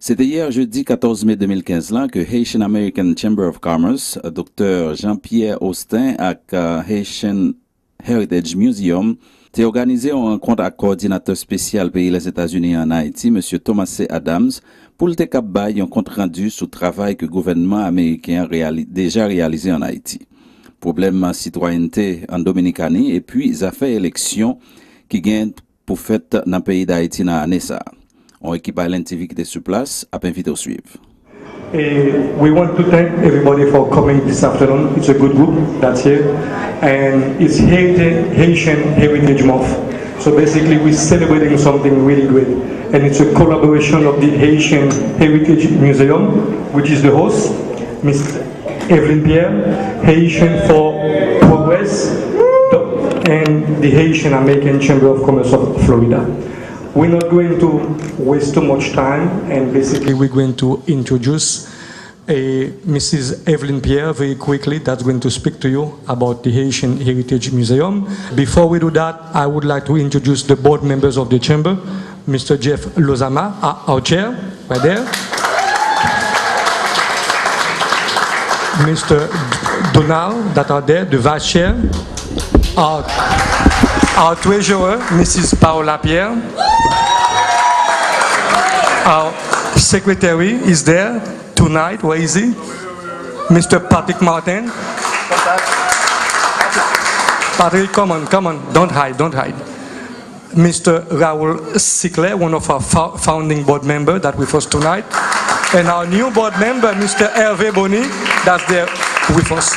C'était hier, jeudi 14 mai 2015, là, que Haitian American Chamber of Commerce, Dr. Jean-Pierre Austin ak Haitian Heritage Museum, t'est organisé en rencontre avec coordinateur spécial pays les États-Unis en Haïti, M. Thomas C. Adams, pour le cap bay un compte rendu sur le travail que le gouvernement américain déjà réalisé en Haïti. Problème citoyenneté en Dominicanie et puis affaires élections qui gagnent pour fête dans le pays d'Haïti dans l'année ça. On équipe à l'NTV qui était sur place, à inviter au suivre. We want to thank everybody for coming this afternoon. It's a good group that's here, and it's Haitian Heritage Month. So basically, we're celebrating something really great, and it's a collaboration of the Haitian Heritage Museum, which is the host, Ms. Evelyn Pierre, Haitian for Progress, and the Haitian American Chamber of Commerce of Florida. We're not going to waste too much time, and basically we're going to introduce Mrs. Evelyn Pierre very quickly, that's going to speak to you about the Haitian Heritage Museum. Before we do that, I would like to introduce the board members of the chamber, Mr. Jeff Lozama, our chair, right there. Mr. Donald, that are there, the vice chair. Our treasurer, Mrs. Paola Pierre. Our secretary is there tonight. Where is he? Mr. Patrick Martin. Patrick, come on. Don't hide. Mr. Raoul Sicler, one of our founding board members that with us tonight. And our new board member, Mr. Hervé Boni, that's there with us.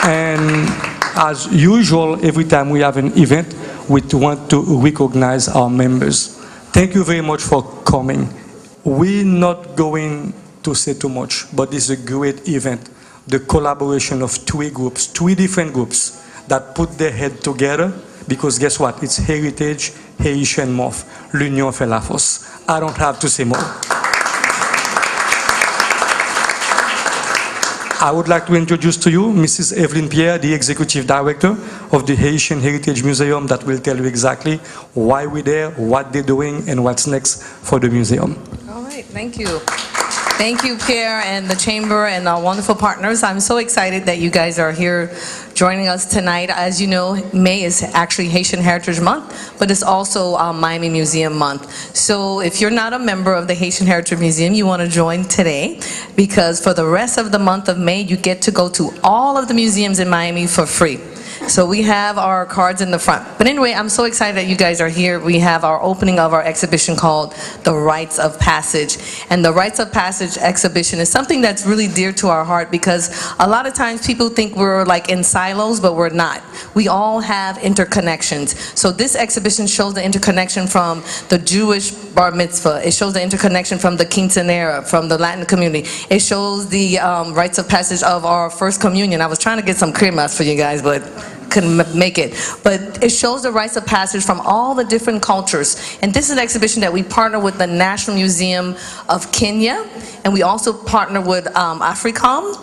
And as usual, every time we have an event, we want to recognize our members. Thank you very much for coming. We're not going to say too much, but this is a great event. The collaboration of three different groups that put their head together, because guess what? It's Heritage Haitian Month. L'Union fait la force. I don't have to say more. I would like to introduce to you Mrs. Evelyn Pierre, the Executive Director of the Haitian Heritage Museum, that will tell you exactly why we're there, what they're doing, and what's next for the museum. All right, thank you. Thank you, Pierre, and the Chamber, and our wonderful partners. I'm so excited that you guys are here joining us tonight. As you know, May is actually Haitian Heritage Month, but it's also Miami Museum Month. So if you're not a member of the Haitian Heritage Museum, you want to join today, because for the rest of the month of May, you get to go to all of the museums in Miami for free. So we have our cards in the front. But anyway, I'm so excited that you guys are here. We have our opening of our exhibition called The Rites of Passage. And the Rites of Passage exhibition is something that's really dear to our heart, because a lot of times people think we're like in silos, but we're not. We all have interconnections. So this exhibition shows the interconnection from the Jewish bar mitzvah. It shows the interconnection from the quinceanera, from the Latin community. It shows the rites of passage of our first communion. I was trying to get some cremas for you guys, but couldn't make it. But it shows the rites of passage from all the different cultures. And this is an exhibition that we partner with the National Museum of Kenya, and we also partner with Africom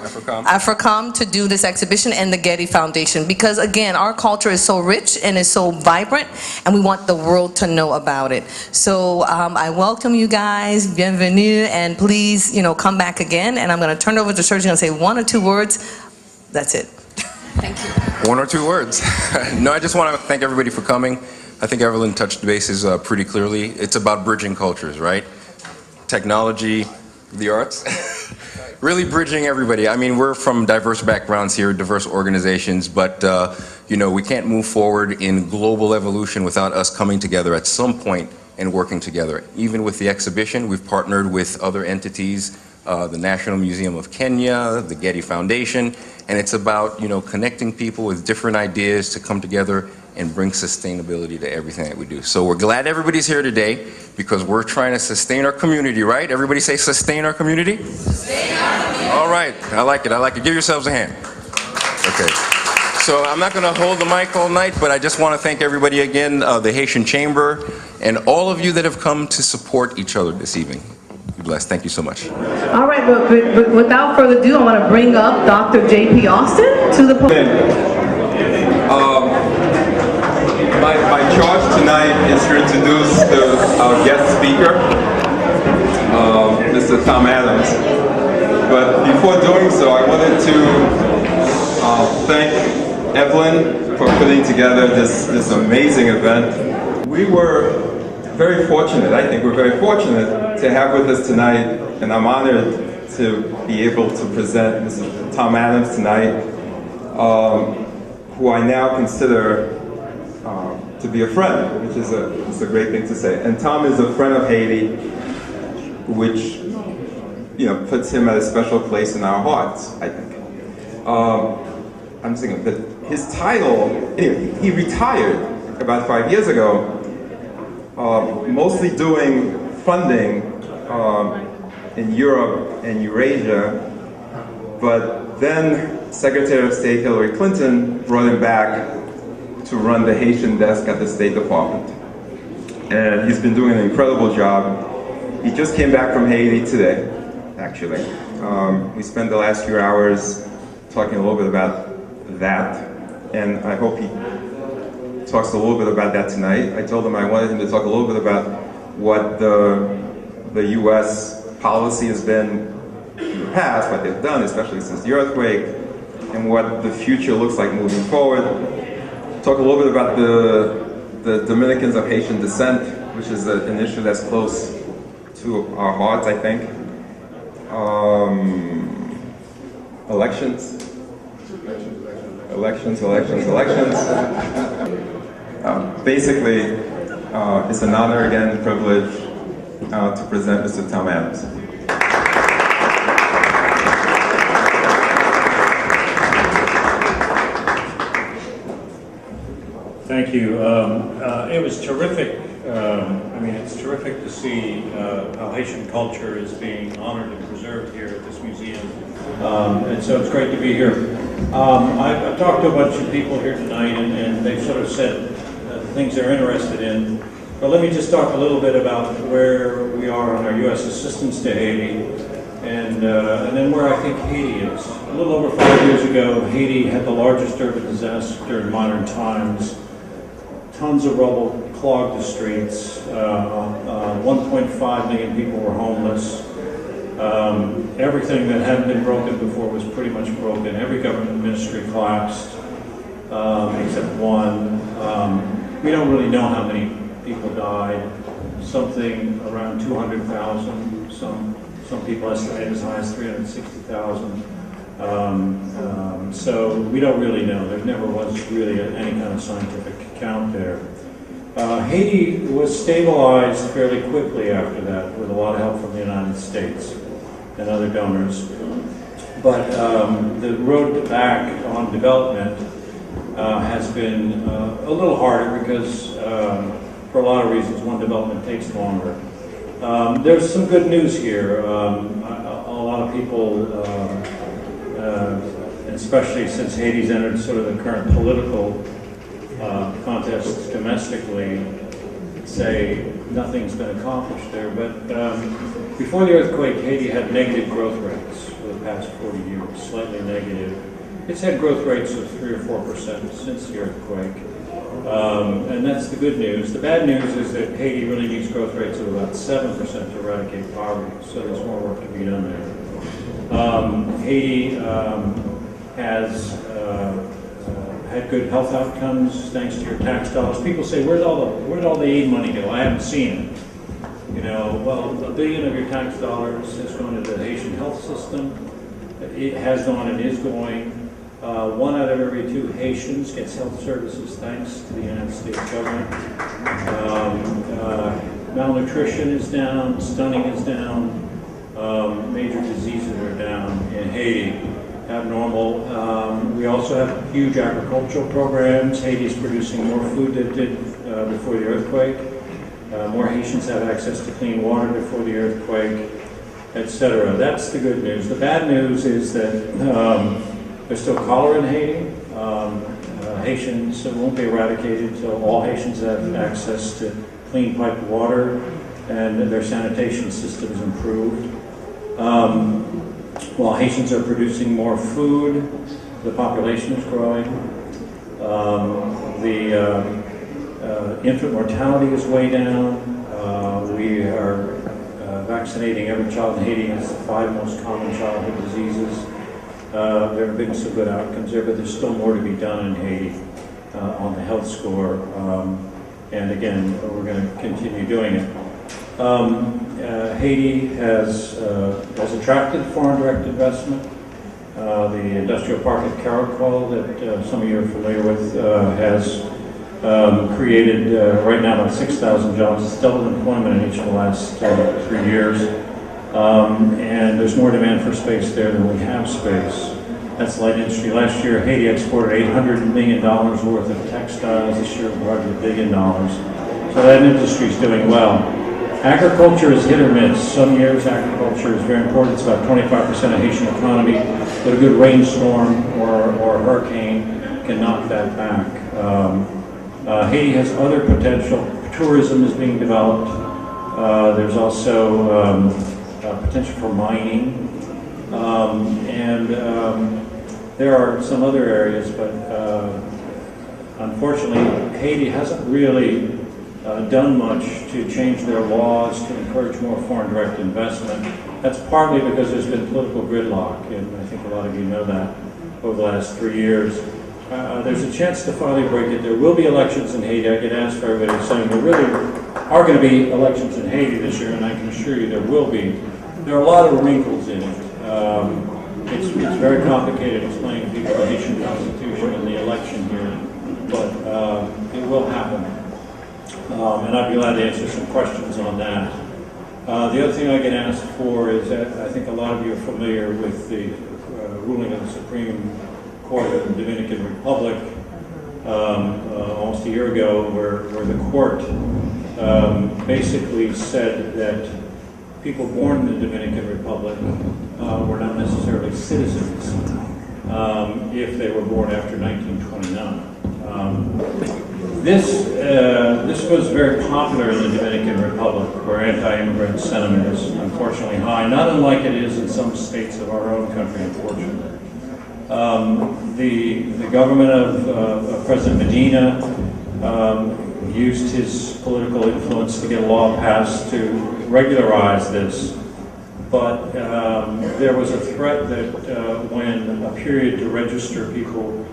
to do this exhibition, and the Getty Foundation, because again, our culture is so rich and is so vibrant, and we want the world to know about it. So I welcome you guys, bienvenue, and please, come back again. And I'm going to turn it over to Sergio and say one or two words. That's it. Thank you. One or two words. No, I just want to thank everybody for coming. I think Evelyn touched the bases pretty clearly. It's about bridging cultures, right? Technology, the arts, really bridging everybody. I mean, we're from diverse backgrounds here, diverse organizations, but we can't move forward in global evolution without us coming together at some point and working together. Even with the exhibition, we've partnered with other entities, the National Museum of Kenya, the Getty Foundation, and it's about, connecting people with different ideas to come together and bring sustainability to everything that we do. So we're glad everybody's here today, because we're trying to sustain our community, right? Everybody say sustain our community? Sustain our community. All right, I like it. Give yourselves a hand. Okay. So I'm not gonna hold the mic all night, but I just want to thank everybody again, the Haitian Chamber, and all of you that have come to support each other this evening. Be blessed. Thank you so much. All right, but without further ado, I want to bring up Dr. J.P. Austin to the podium. My charge tonight is to introduce our guest speaker, Mr. Tom Adams. But before doing so, I wanted to thank Evelyn for putting together this amazing event. We were very fortunate, I think we're very fortunate to have with us tonight, and I'm honored to be able to present Mr. Tom Adams tonight, who I now consider to be a friend, which is a great thing to say. And Tom is a friend of Haiti, which puts him at a special place in our hearts, I think. I'm just thinking that his title, anyway, he retired about 5 years ago, mostly doing funding in Europe and Eurasia, but then Secretary of State Hillary Clinton brought him back to run the Haitian desk at the State Department. And he's been doing an incredible job. He just came back from Haiti today, actually. We spent the last few hours talking a little bit about that, and I hope he talks a little bit about that tonight. I told him I wanted him to talk a little bit about what the U.S. policy has been in the past, what they've done, especially since the earthquake, and what the future looks like moving forward. Talk a little bit about the Dominicans of Haitian descent, which is an issue that's close to our hearts, I think. Elections. Basically, it's an honor again and privilege to present Mr. Tom Adams. Thank you. It was terrific. It's terrific to see how Haitian culture is being honored and preserved here at this museum. And so it's great to be here. I've talked to a bunch of people here tonight, and they've sort of said the things they're interested in. But let me just talk a little bit about where we are on our U.S. assistance to Haiti, and then where I think Haiti is. A little over 5 years ago, Haiti had the largest urban disaster in modern times. Tons of rubble clogged the streets. 1.5 million people were homeless. Everything that hadn't been broken before was pretty much broken. Every government ministry collapsed, except one. We don't really know how many people died. Something around 200,000. Some people estimate as high as 360,000. So we don't really know. There never was really any kind of scientific count there. Haiti was stabilized fairly quickly after that, with a lot of help from the United States and other donors. But the road back on development has been a little harder because, for a lot of reasons, one, development takes longer. There's some good news here. A lot of people, especially since Haiti's entered sort of the current political contest domestically, say nothing's been accomplished there. But before the earthquake, Haiti had negative growth rates for the past 40 years, slightly negative. It's had growth rates of 3 or 4% since the earthquake. And that's the good news. The bad news is that Haiti really needs growth rates of about 7% to eradicate poverty, so there's more work to be done there. Haiti has had good health outcomes thanks to your tax dollars. People say, where'd all the aid money go? I haven't seen it. Well, $1 billion of your tax dollars has gone to the Haitian health system. It has gone and is going. 1 out of every 2 Haitians gets health services thanks to the United States government. Malnutrition is down, stunning is down, major diseases are down in Haiti, abnormal. We also have huge agricultural programs. Haiti is producing more food than it did before the earthquake. More Haitians have access to clean water before the earthquake, etc. That's the good news. The bad news is that there's still cholera in Haiti. Haitians won't be eradicated until all Haitians have access to clean piped water and their sanitation systems improved. While Haitians are producing more food, the population is growing. The infant mortality is way down. We are vaccinating every child in Haiti against the 5 most common childhood diseases. There have been some good outcomes there, but there's still more to be done in Haiti on the health score. And again, we're going to continue doing it. Haiti has attracted foreign direct investment. The industrial park at Caracol that some of you are familiar with has created right now about 6,000 jobs. It's doubled employment in each of the last 3 years. And there's more demand for space there than we have space. That's light industry. Last year, Haiti exported $800 million worth of textiles. This year, we're $1 billion. So that industry is doing well. Agriculture is hit or miss. Some years, agriculture is very important. It's about 25% of Haitian economy. But a good rainstorm or hurricane can knock that back. Haiti has other potential. Tourism is being developed. There's also potential for mining. There are some other areas, but unfortunately, Haiti hasn't really done much to change their laws to encourage more foreign direct investment. That's partly because there's been political gridlock, and I think a lot of you know that over the last 3 years. There's a chance to finally break it. There will be elections in Haiti. I get asked for everybody saying there really are going to be elections in Haiti this year, and I can assure you there will be. There are a lot of wrinkles in it. It's very complicated explaining to people the Haitian Constitution and the election here, but it will happen. And I'd be glad to answer some questions on that. The other thing I get asked for is that I think a lot of you are familiar with the ruling of the Supreme Court of the Dominican Republic almost a year ago, where the court basically said that people born in the Dominican Republic were not necessarily citizens if they were born after 1929. This was very popular in the Dominican Republic, where anti-immigrant sentiment is unfortunately high, not unlike it is in some states of our own country, unfortunately. The government of President Medina used his political influence to get a law passed to regularize this. But there was a threat that when a period to register people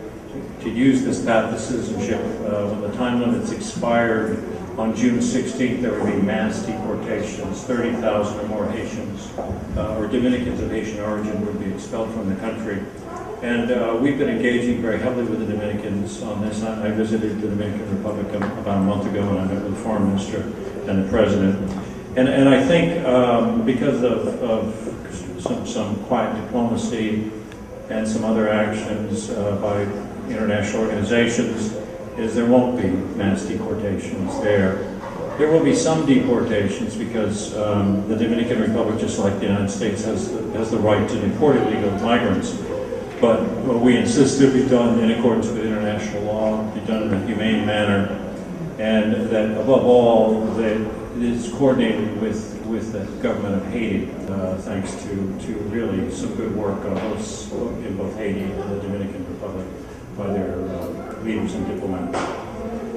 to use this path to citizenship, when the time limits expired on June 16th, there would be mass deportations. 30,000 or more Haitians or Dominicans of Haitian origin would be expelled from the country. And we've been engaging very heavily with the Dominicans on this. I visited the Dominican Republic about a month ago, and I met with the foreign minister and the president. And I think because of some quiet diplomacy and some other actions by international organizations, is there won't be mass deportations there. There will be some deportations because the Dominican Republic, just like the United States, has the right to deport illegal migrants. But we insist it be done in accordance with international law, be done in a humane manner, and that above all, that it is coordinated with the government of Haiti, thanks to really some good work in both Haiti and the Dominican Republic by their leaders and diplomats.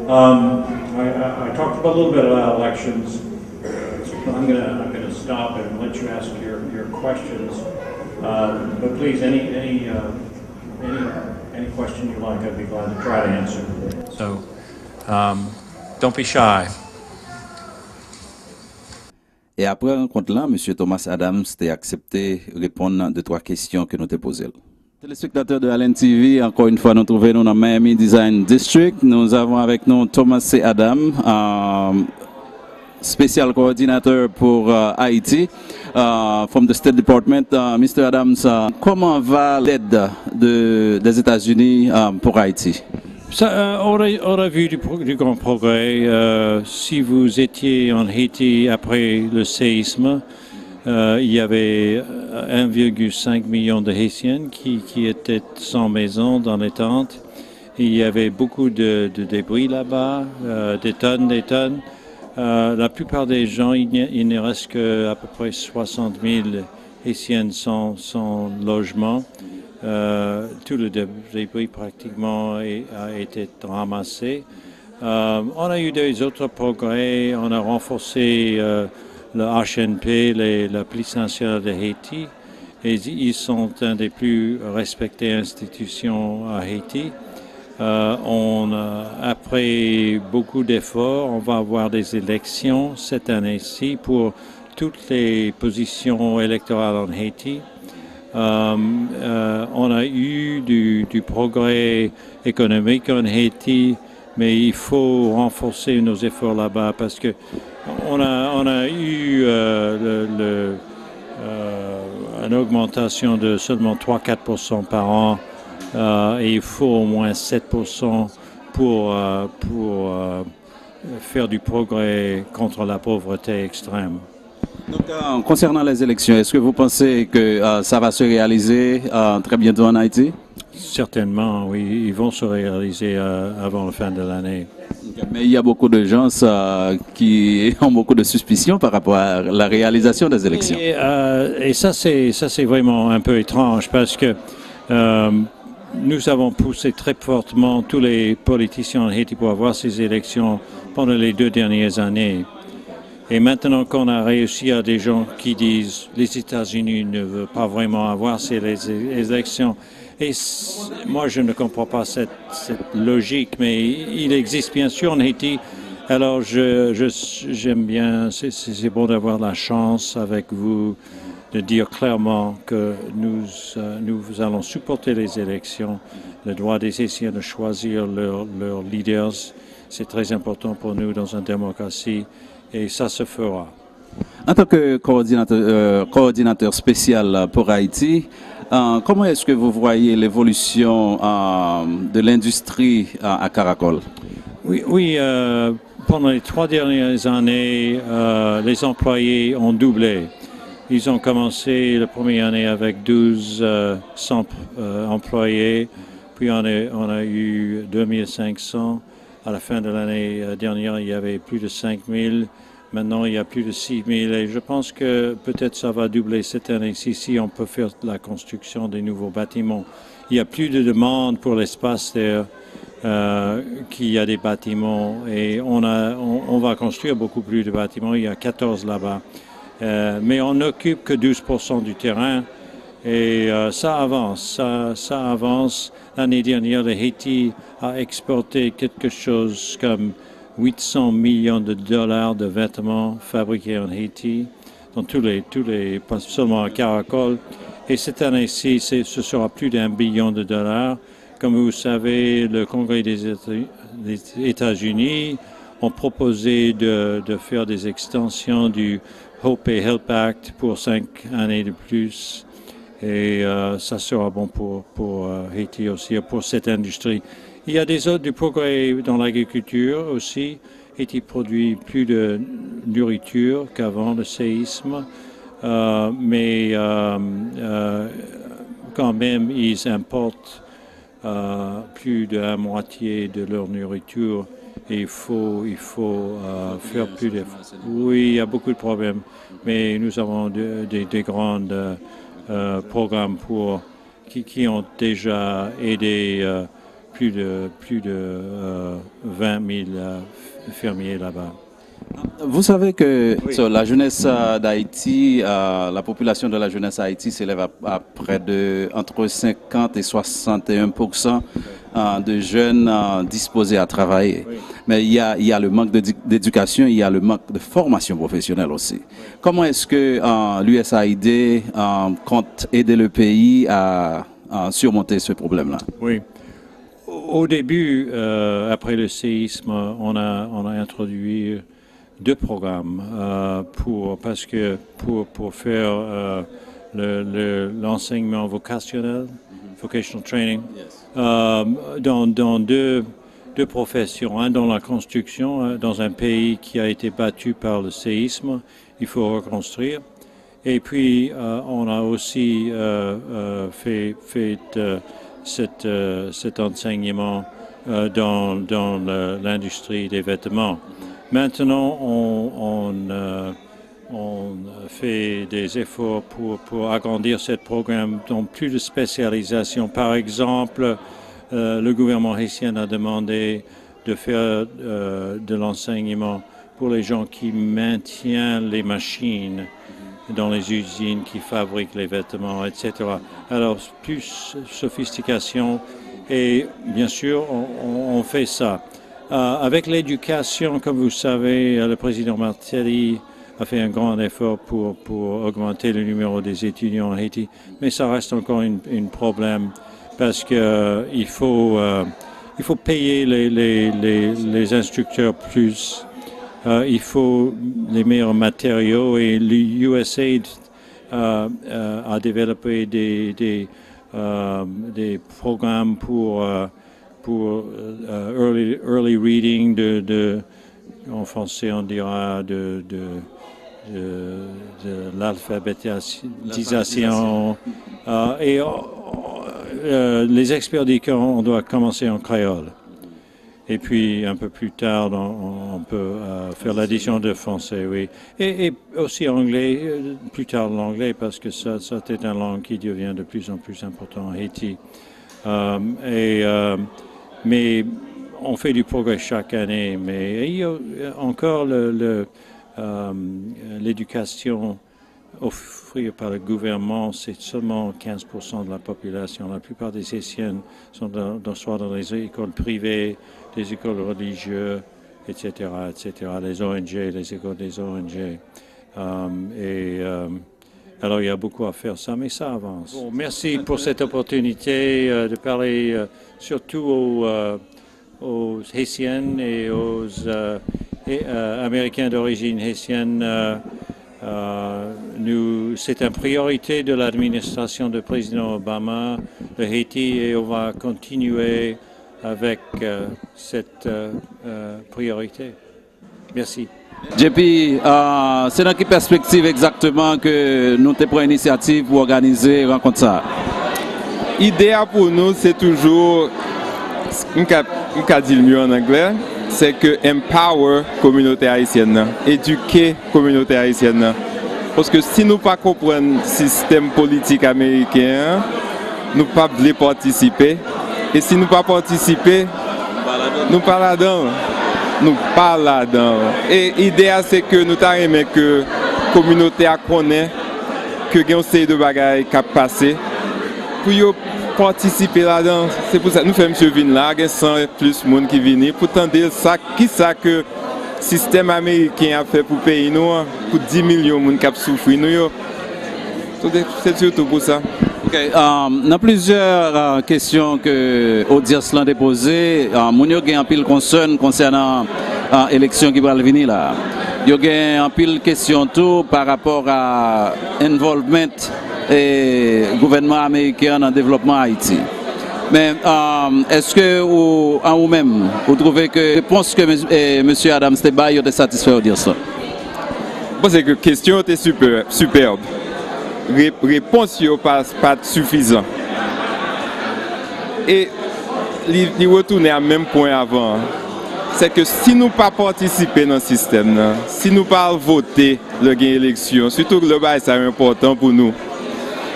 I talked a little bit about elections, but I'm gonna stop and let you ask your questions. But please, any question you like, I'd be glad to try to answer. So, don't be shy. Et après rencontre là, M. Thomas Adams a accepté de répondre à 2-3 questions que nous t'ai posées. Téléspectateurs de Allen TV, encore une fois, nous trouvons dans Miami Design District. Nous avons avec nous Thomas C. Adams, spécial coordinateur pour Haïti, from the State Department. Mr. Adams, comment va l'aide des États-Unis pour Haïti? Ça, on a vu du grand progrès. Si vous étiez en Haïti après le séisme, il y avait 1,5 million de Haïtiens qui étaient sans maison dans les tentes. Il y avait beaucoup de débris là-bas, des tonnes. La plupart des gens, il ne reste qu'à peu près 60 000 Haïtiens sans logement. Tout le débris pratiquement a été ramassé. On a eu des autres progrès. On a renforcé le HNP, la police nationale de Haïti, et ils sont un des plus respectées institutions à Haïti. Après beaucoup d'efforts, on va avoir des élections cette année-ci pour toutes les positions électorales en Haïti. On a eu du progrès économique en Haïti, mais il faut renforcer nos efforts là-bas parce que on a eu une augmentation de seulement 3-4% par an et il faut au moins 7% pour faire du progrès contre la pauvreté extrême. Donc, concernant les élections, est-ce que vous pensez que ça va se réaliser très bientôt en Haïti? Certainement, oui, ils vont se réaliser avant la fin de l'année. Mais il y a beaucoup de gens qui ont beaucoup de suspicions par rapport à la réalisation des élections. Et ça, c'est vraiment un peu étrange parce que nous avons poussé très fortement tous les politiciens en Haïti pour avoir ces élections pendant les 2 dernières années. Et maintenant qu'on a réussi à des gens qui disent les États-Unis ne veulent pas vraiment avoir ces élections. Et moi, je ne comprends pas cette logique, mais il existe bien sûr en Haïti. Alors, j'aime bien, c'est bon d'avoir la chance avec vous de dire clairement que nous allons supporter les élections, le droit des Haïtiens de choisir leurs leaders. C'est très important pour nous dans une démocratie. Et ça se fera. En tant que coordinateur spécial pour Haïti, comment est-ce que vous voyez l'évolution de l'industrie à Caracol? Oui, pendant les 3 dernières années, les employés ont doublé. Ils ont commencé la première année avec 1200 employés, puis on a eu 2500. À la fin de l'année dernière, il y avait plus de 5000. Maintenant, il y a plus de 6000. Et je pense que peut-être ça va doubler cette année-ci si on peut faire la construction des nouveaux bâtiments. Il y a plus de demande pour l'espace qu'il y a des bâtiments. Et on va construire beaucoup plus de bâtiments. Il y a 14 là-bas. Mais on n'occupe que 12% du terrain. Et ça avance, ça avance. L'année dernière, le Haïti a exporté quelque chose comme 800 millions de dollars de vêtements fabriqués en Haïti, dans pas seulement à Caracol. Et cette année-ci, ce sera plus d'1 billion de dollars. Comme vous savez, le Congrès des États-Unis ont proposé de faire des extensions du Hope et Help Act pour 5 années de plus. Et ça sera bon pour Haïti aussi, pour cette industrie. Il y a du progrès dans l'agriculture aussi. Haïti produit plus de nourriture qu'avant le séisme, mais quand même, ils importent plus de la moitié de leur nourriture. Et il faut faire plus d'efforts. Oui, il y a beaucoup de problèmes, mais nous avons des grands programmes qui ont déjà aidé plus de 20 000 fermiers là-bas. Vous savez que sur la jeunesse d'Haïti, la population de la jeunesse à Haïti s'élève à près de entre 50 et 61% de jeunes disposés à travailler. Oui. Mais il y a le manque d'éducation, il y a le manque de formation professionnelle aussi. Oui. Comment est-ce que l'USAID compte aider le pays à surmonter ce problème-là? Oui. Au début, après le séisme, on a introduit 2 programmes pour faire l'enseignement vocationnel, vocational training, dans deux professions. Un dans la construction, dans un pays qui a été battu par le séisme, il faut reconstruire. Et puis, on a aussi fait cet enseignement dans l'industrie des vêtements. Maintenant, on fait des efforts pour agrandir ce programme dans plus de spécialisation. Par exemple, le gouvernement haïtien a demandé de faire de l'enseignement pour les gens qui maintiennent les machines dans les usines qui fabriquent les vêtements, etc. Alors, plus sophistication et bien sûr, on fait ça. Avec l'éducation, comme vous savez, le président Martelly a fait un grand effort pour augmenter le numéro des étudiants en Haïti, mais ça reste encore un problème parce que il faut payer les instructeurs plus. Il faut les meilleurs matériaux et l'USAID a développé des programmes pour early reading en français on dira de l'alphabétisation et les experts disent qu'on doit commencer en créole. Et puis, un peu plus tard, on peut faire l'addition de français, oui. Et aussi anglais, plus tard l'anglais, parce que ça c'est une langue qui devient de plus en plus importante en Haïti. Mais on fait du progrès chaque année. Mais il y a encore l'éducation offerte par le gouvernement, c'est seulement 15% de la population. La plupart des Haïtiens sont soit dans les écoles privées, les écoles religieuses, etc., les ONG, les écoles des ONG. Alors, il y a beaucoup à faire ça, mais ça avance. Bon, merci pour cette opportunité de parler surtout aux Haïtiennes et aux Américains d'origine haïtienne. C'est une priorité de l'administration du président Obama de Haïti et on va continuer avec cette priorité. Merci. JP, c'est dans quelle perspective exactement que nous avons pris l'initiative pour organiser une rencontre ça? L'idée pour nous, c'est toujours, on peut dire mieux en anglais, c'est que empower la communauté haïtienne, éduquer la communauté haïtienne. Parce que si nous ne comprenons pas le système politique américain, nous ne pouvons pas participer. Et si nous ne pouvons pas participer, nous ne pas là-dedans. Nous pas là-dedans. Et l'idée, c'est que nous aimons que la communauté connaisse que il y a une série de bagages qui passent pour participer là-dedans. C'est pour ça que nous faisons M. Vin là, il y a 100 plus de monde qui viennent pour entendre ça, qui ça que le système américain a fait pour payer nous, pour 10 millions de gens qui souffrent. C'est surtout pour ça. Okay. Il y a plusieurs questions que l'audience a déposées. Il y a un pile concernant l'élection qui va venir là. Il y a un pile question tout par rapport à l'involvement du gouvernement américain dans le développement Haïti. Mais est-ce que vous-même, vous trouvez que la réponse que M. Adam Steba est satisfait de dire ça? Bon, c'est que la question était superbe. Réponse n'est pas suffisante. Et il retourne à même point avant. C'est que si nous ne pas participer dans le système, si nous ne pas voter le gain élection, surtout que le bail c'est important pour nous.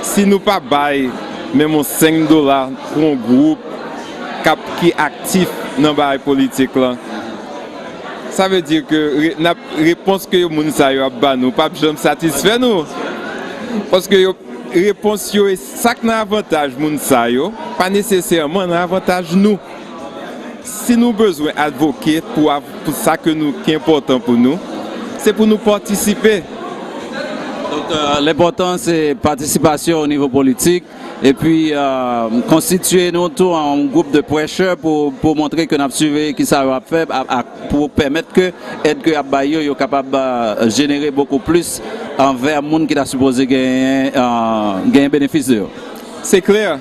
Si nous ne pas bail même $5 pour un groupe qui est actif dans le bail politique là, ça veut dire que la réponse que nous avons nous pas jamais satisfait nous. Parce que la réponse est ça qui a un avantage pas nécessairement un avantage nous. Si nous avons besoin d'advoquer pour ça qui est important pour nous, c'est pour nous participer. Donc l'important c'est participation au niveau politique et puis constituer nous tous en groupe de prêcheurs pour montrer que nous avons suivi qui ça va faire pour permettre que l'aide que Abayo est capable de générer beaucoup plus envers le monde qui a supposé gagner un bénéfice de. C'est clair.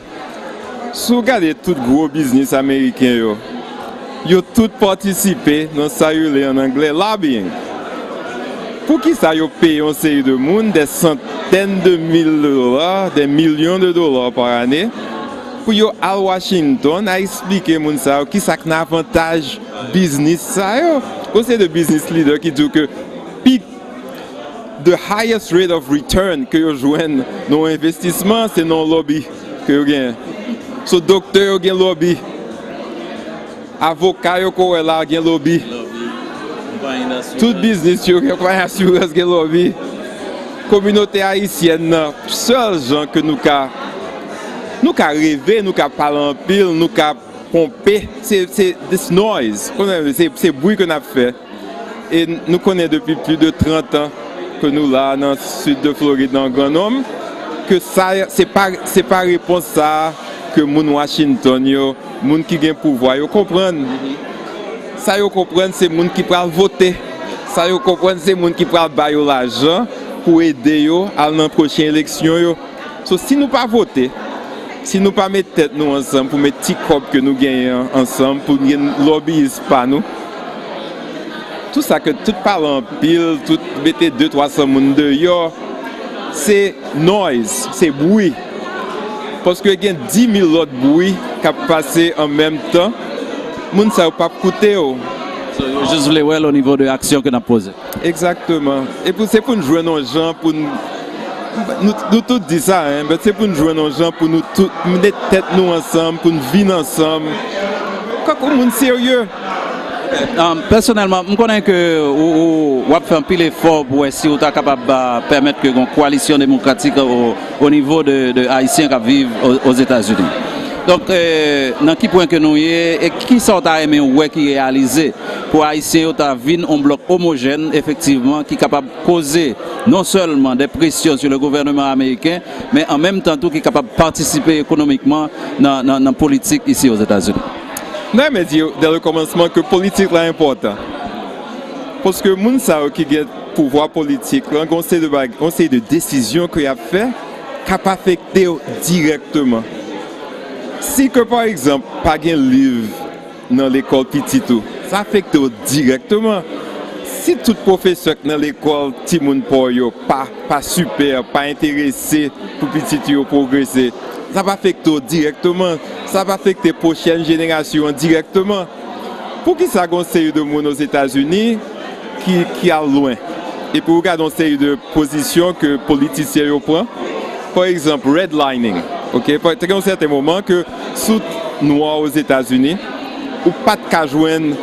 Si vous regardez tout gros business américain, ils ont tous participé dans ça en anglais lobbying. Pour qui ça paye une série de monde des centaines de $1000, des millions de dollars par année pour aller à Washington à expliquer aux gens qui ça un avantage business ça c'est de business leader qui dit que the highest rate of return que vous joignent dans l'investissement c'est non lobby que vous gagnez. So docteur gagne lobby. Avocat yo ko la gagne lobby. Tout business, compagnie assurance, qui lobby. Communauté haïtienne, seul gens que nous avons rêvé, nous avons parlé en pile, nous avons pompé, c'est this noise, c'est bruit que nous avons fait. Et nous connaissons depuis plus de 30 ans que nous là dans le sud de Floride, dans Grand Homme, que ça, c'est pas réponse ça que moun Washington, moun qui gagne pouvoir, yo comprennent. Ça yo comprennent, c'est moun qui pral voter. Ça yo comprennent, c'est moun qui pral ba yo l'argent pour aider yo à la prochaine élection yo. So, si nous pas voter, si nous pas mettre tête nous ensemble pour mettre petit cop que nous gagnons ensemble pour nous lobbyiste pas nous. Tout ça que tout parle en pile, tout mettre 200-300 moun dehors, c'est noise, c'est bruit. Parce que il y a 10 000 autres bruits qui passent en même temps. Les gens ne savent pas écouter. Juste voulais voir au niveau de l'action que nous avons posée. Exactement. Et c'est pour nous jouer nos gens, pour nous tous disons ça, hein, c'est pour nous jouer nos gens, pour nous tous mettre tête nous ensemble, pour nous vivre ensemble. Quand on est sérieux. Personnellement, je connais que vous avez fait un pile effort pour essayer de capable de permettre que une coalition démocratique au niveau de Haïtiens qui vivent aux États-Unis. Donc, dans quel point que nous y est et qui sont aimé ou qui réalisé pour Haïtiens qui vivent un bloc homogène, effectivement, qui est capable de causer non seulement des pressions sur le gouvernement américain, mais en même temps tout qui est capable de participer économiquement dans la politique ici aux États-Unis. Non, mais dire dès le commencement que politique est important. Parce que les gens qui ont le pouvoir politique, on sait de décisions qu'il a fait, qui peuvent affecter directement. Si que par exemple, pas de livre dans l'école petit tout, ça affecte directement. Si tout professeur dans l'école Timoun Poyo pas super, pas intéressé pour petit tout progresser, ça va affecter directement. Ça va affecter les prochaines générations directement. Pour qui ça a série de monde aux États-Unis qui est loin. Et pour regarder une série de positions que les politiciens prennent. Par exemple, redlining. Okay? Il y a un certain moment que sous noirs aux États-Unis, ou pas de joindre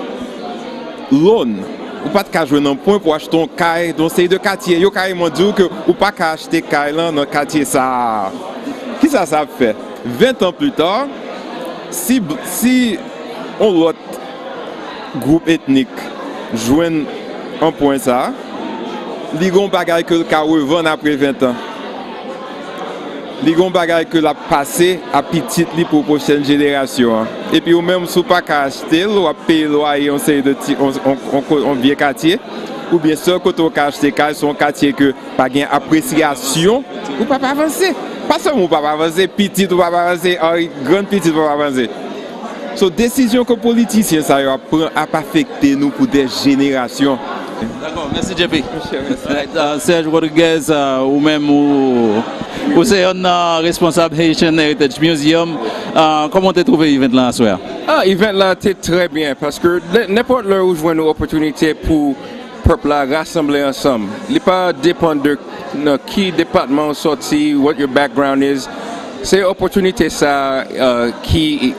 loan, ou pas de joindre un point pour acheter un caille dans une série de quartiers. Ils ont carrément dit que ou pas acheter caille dans le quartier ça. Qui ça fait? 20 ans plus tard, si on l'autre groupe ethnique joue un point ça, il y a un bagage que le cas revend après 20 ans. Il y a un bagage que l'a passé à petite pour la prochaine génération. Et puis, ou même si vous ne pouvez pas acheter, vous payez le loyer en vieux quartier. Ou bien sûr, quand vous achetez un quartier que pas gain appréciation, vous ne pouvez pas avancer. Pas seulement vous ne pouvez pas avancer, petit vous ne pouvez pas avancer, grand petit vous ne pouvez pas avancer. So, décision que les politiciens prennent a affecté nous pour des générations. D'accord, merci JP. Serge Rodriguez, ou même vous êtes un responsable Haitian Heritage Museum. Comment tu as trouvé l'événement là ce soir? L'événement là était très bien parce que n'importe là où je vois une opportunité pour le peuple à rassembler ensemble. Il ne pas dépend de qui département sorti, what your background is. C'est l'opportunité ça qui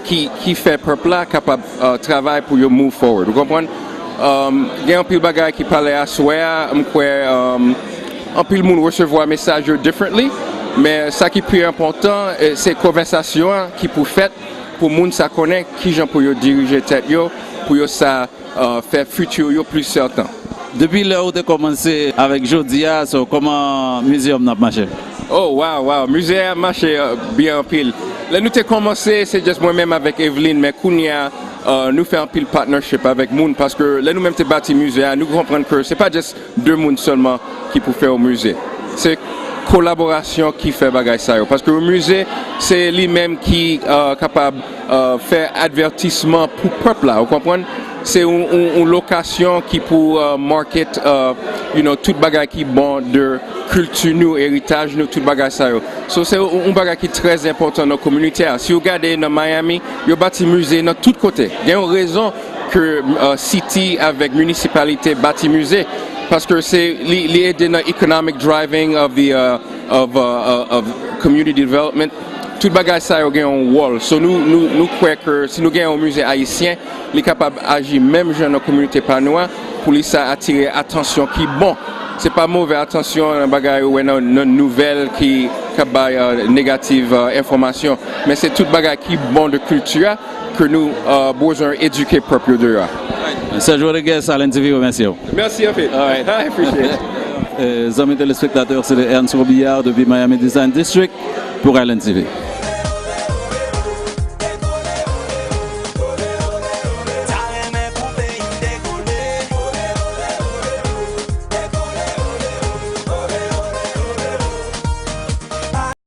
fait le peuple là capable de travailler pour move forward. Vous comprenez? Il y a un peu de bagages qui parlent à soi, un peu de monde recevoir un message differently, mais ce qui est plus important, c'est la conversation qui peut faire pour les gens connaître qui gens pour diriger tête pour ça faire futur plus certain. Depuis là où tu as commencé avec Jodia, comment le muséum n'a marché? Oh wow, le musée a marché bien en pile. Là nous avons commencé, c'est juste moi-même avec Evelyne, mais Kounia, nous faisons un pile partnership avec Moun parce que là nous-mêmes avons bâti le musée, nous comprenons que ce n'est pas juste deux mondes seulement qui peuvent faire au musée. C'est collaboration qui fait bagaille ça. Parce que le musée, c'est lui-même qui est capable de faire avertissement pour le peuple là, vous comprenez? C'est une location qui pour market tout bagaille qui est bon de culture nous, héritage nous, tout bagaille ça. So, c'est un bagaille qui est très important dans la communauté. Si vous regardez dans Miami, il y a bâti musée dans tous côtés. Il y a une raison que City avec municipalité bâti musée parce que c'est l'idée dans economic driving of community development. tout bagage ça a un rôle. So nous croyons que si nous avons un musée haïtien, il est capable d'agir même dans la communauté pas noire pour lui ça attirer attention qui bon. C'est pas mauvais attention un bagage ou une nouvelle qui négative information, mais c'est tout bagage qui bon de culture que nous besoin éduquer propre de là. Serge Rodriguez à l'NTV, merci. Merci en fait. All right. I appreciate it. Amis téléspectateurs, c'est Ernst Robillard depuis Miami Design District pour LNTV.